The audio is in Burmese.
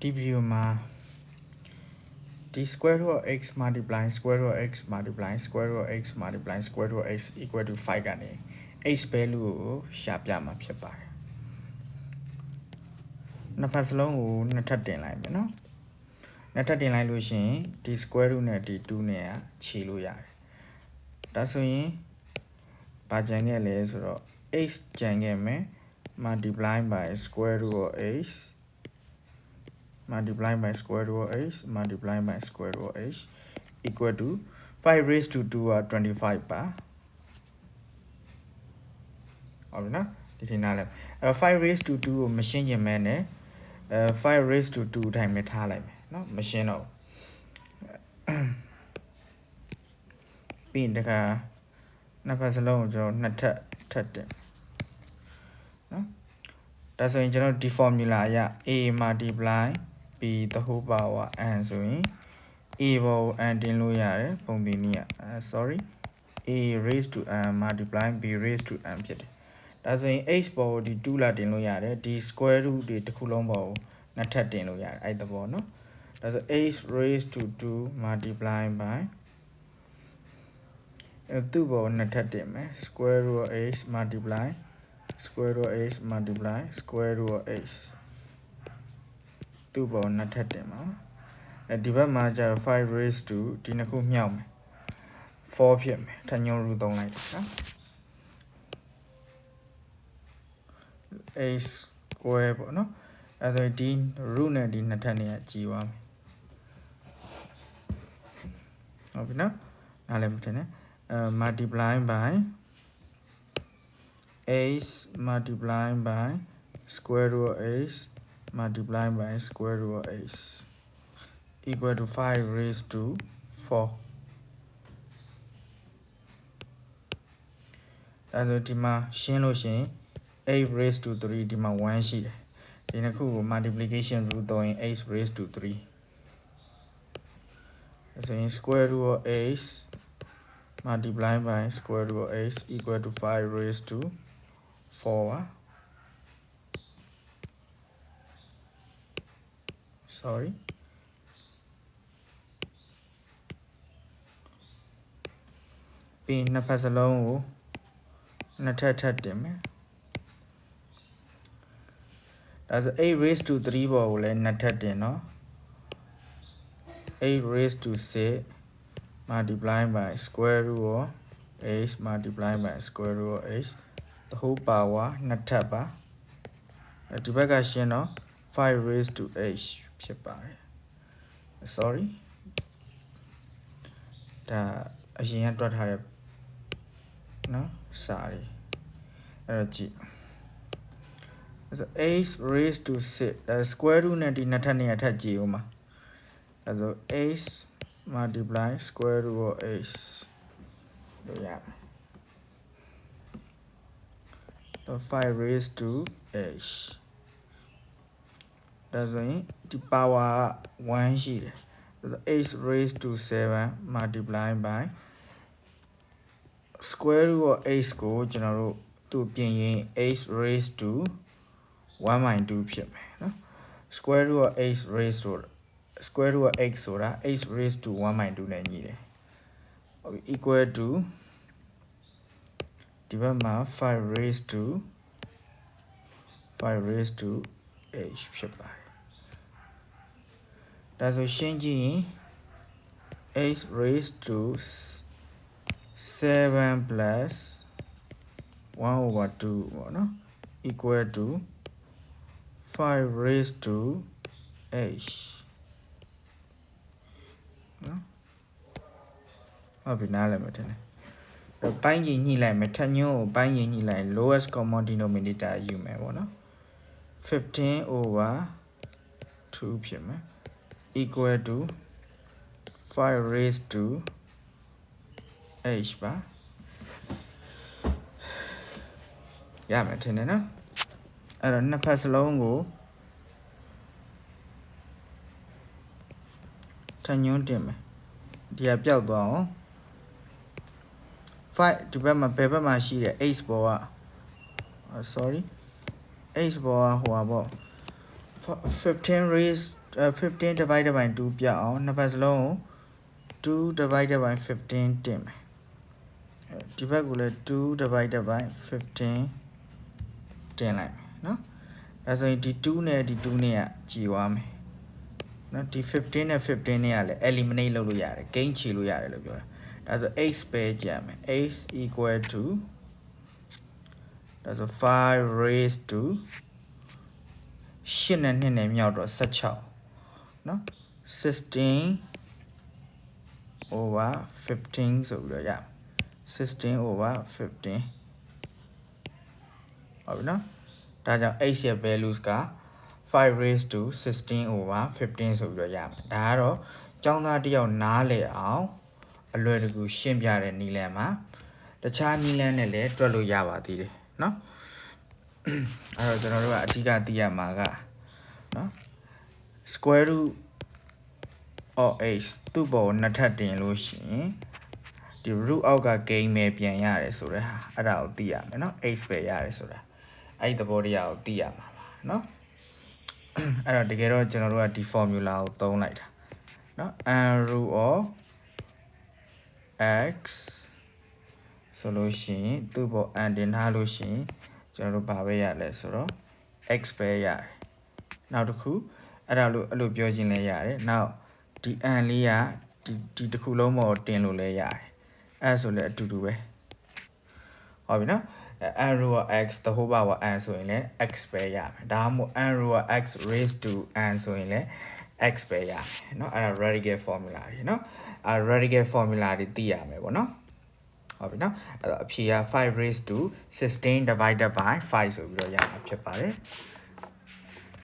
ဒီဗီဒီယိုမှာဒီ square root of x multiplying square root of x multiplying square root of x multiplying square root of x equal to 5ကနေ x value ကိုရှာပြမှာဖြစ်ပါတယ်နှစ်ဖက်စလုံးကိုနှစ်ထပ်တင်လိုက်မယ်နော်နှစ်ထပ်တင်လိုက်လို့ရှိရင်ဒီ square root နဲ့ဒီ2နဲ့ခြေလို့ရတယ်ဒါဆိုရင်ဘာကြံခဲ့လဲဆိုတော့ x ကြံခဲ့မယ် multiply by square root of x multiply by square root of h multiply by square root of h equal to 5 raised to 2 are 25 ပါဟုတ်ပြီနော်ဒီထင်နားလဲအဲ့တော့5 raised to 2ကိုမရှင်းချင်မဲနဲ့5 raised to 2အတိုင်းပဲထားလိုက်မယ်နော်မရှင်းတော့ပြီးရင်တခါနှစ်ဖက်စလုံးကိုကျွန်တော်နှစ်ထပ်ထပ်တယ်နော်ဒါဆိုရင်ကျွန်တော်ဒီ formula အရ a multiply b the whole power n ဆိုရင် a ဘောကို n တင်လို့ရတယ်ပုံသင်နည်းsorry a raised to n multiply b raised to n ဖြစ်တယ်ဒါဆိုရင် h ဘောကိုဒီ2လာတင်လို့ရတယ်ဒီ square root တွေတစ်ခုလုံးဘောကိုနှစ်ထပ်တင်လို့ရတယ်အဲ့သဘောနော်ဒါဆို h raised to 2 multiply by သူ့ဘောကိုနှစ်ထပ်တင်မယ် square root of h multiply square root of h multiply square root of h သူ့ဘောနှစ်ထပ်တင်ပါဒီဘက်မှာကျတော့5 raised to ဒီနှစ်ခုမြောက်မယ်4ဖြစ်မယ်ထညုံရူသုံးလိုက်တယ်နော် h square ပေါ့နော်အဲဆိုဒီ root နဲ့ဒီနှစ်ထပ်နေရကြည်သွားမယ်ဟုတ်ပြီနော်နားလည်မထင်နဲ့multiply by h multiply by square root of h multiply by square root of h equal to 5 raised to 4ဒါဆိုဒီမှာရှင်းလို့ရှိရင်8 raised to 3ဒီမှာ1ရှိတယ်ဒီနှစ်ခုကို multiplication rule သုံးရင်8 raised to 3ဒါဆိုရင် square root of h multiply by square root of h equal to 5 raised to 4 ပါ sorryပြီးနှစ်ဖက်စလုံးကိုနှစ်ထပ်ထပ်တင်မယ်ဒါဆို8 raised to 3ဘောကိုလည်းနှစ်ထပ်တင်နော်8 raised to 6 multiply by square root of h multiply by square root of h the whole power နှစ်ထပ်ပါဒီဘက်ကရှင်းတော့5 raised to h ဖြစ်ပါတယ် sorry ဒါအရင်ကတွက်ထားတဲ့နော်စာရီအဲ့တော့ကြည့်အဲ့ဆို h raised to 6 square root နဲ့ဒီနှစ်ထပ်နေရထပ်ကြည့်ဦးမှာအဲ့ဆို h multiply square root of h လို့ရမယ်တော့5 raised to h ဒါဆိုရင်ဒီ power 1ရှိတယ်ဆိုတော့ h raised to 7 multiply by square root of h ကိုကျွန်တော်တို့သူပြင်ရင် h raised to 1/2 ဖြစ်မယ်နော် square root of h raised to square root of x ဆိုတာ h raised to 1/2 နဲ့ညီတယ်ဟုတ်ပြီ equal to ဒီဘက်မှာ5 raised to h ဖြစ်ပါတယ်ဒါဆိုရှင်းကြည့်ရင် h raised to 7 plus 1/2ပေါ့နော် equal to 5 raised to h နော်ဟုတ်ပြီနားလည်မှထင်တယ်တော့ပိုင်းကြီးညှိလိုက်မယ်ထညွန်းကိုပိုင်းကြီးညှိလိုက် lowest common denominator ယူမယ်ပေါ့နော်15 over 2ဖြစ်မယ် equal to 5 raised to h ပါရမယ်ထင်တယ်နော်အဲ့တော့နှစ်ဖက်စလုံးကိုထညွန်းတင်မယ်ဒီကပျောက်သွားအောင်5ဒီဘက်မှာဘယ်ဘက်မှာရှိတယ် h ဘောက sorry h ဘောကဟိုပါပေါ့15 raised 15 divided by 2ပြအောင်နှစ်ဖက်စလုံးကို2 divided by 15တင်မယ်ဒီဘက်ကိုလည်း2 divided by 15တင်လိုက်မယ်နော်ဒါဆိုရင်ဒီ2နဲ့ဒီ2နဲ့ကကြည်သွားမယ်နော်ဒီ15နဲ့15နဲ့ကလည်း eliminate လုပ်လို့ရတယ် gain ချီလို့ရတယ်လို့ပြောတာဒါဆို x ပဲကြံမယ် x equal to ဒါဆို5 raised to 8နဲ့2နဲ့မြောက်တော့16နော်16 over 15ဆိုပြီးတော့ရ16 over 15ဟုတ်ပြီနော်ဒါကြောင့် x ရဲ့ values က5 raised to 16 over 15ဆိုပြီးတော့ရမယ်ဒါကတော့ကျောင်းသားတစ်ယောက်နားလည်အောင်အလွယ်တကူရှင်းပြတဲ့နည်းလမ်းမှာတခြားနည်းလမ်းနဲ့လည်းတွက်လို့ရပါသေးတယ်เนาะအဲ့တော့ကျွန်တော်တို့ကအဓိကသိရမှာကเนาะ square root of x သူ့ပေါ်နှစ်ထပ်တင်လို့ရှိရင်ဒီ root အောက်က gain ပဲပြန်ရတယ်ဆိုတဲ့ဟာအဲ့ဒါကိုသိရမယ်เนาะ x ပဲရတယ်ဆိုတာအဲ့ဒီသဘောတရားကိုသိရမှာပါเนาะအဲ့တော့တကယ်တော့ကျွန်တော်တို့ကဒီ formula ကိုသုံးလိုက်တာเนาะ n root of x ဆိုလို့ရှိရင်သူ့ပေါ် n တင်ထားလို့ရှိရင်ကျွန်တော်တို့ဘာပဲရလဲဆိုတော့ x ပဲရတယ်နောက်တစ်ခုအဲ့ဒါလို့အဲ့လိုပြောခြင်းလည်းရတယ်နောက်ဒီ n လေးကဒီတစ်ခုလုံးပေါ်တင်လို့လည်းရတယ်အဲ့ဆိုလည်းအတူတူပဲဟုတ်ပြီနော်n root of x the whole power n ဆိုရင်လည်း x ပဲရမယ်ဒါမှမဟုတ် n root of x raised to n ဆိုရင်လည်း x ပဲရမယ်เนาะအဲ့ဒါ radical formula တွေเนาะအဲ့ radical formula တွေသိရမယ်ပေါ့เนาะဟုတ်ပြီเนาะအဲ့တော့အဖြေက5 raised to 16 divided by 5ဆိုပြီးတော့ရမှာဖြစ်ပါတယ်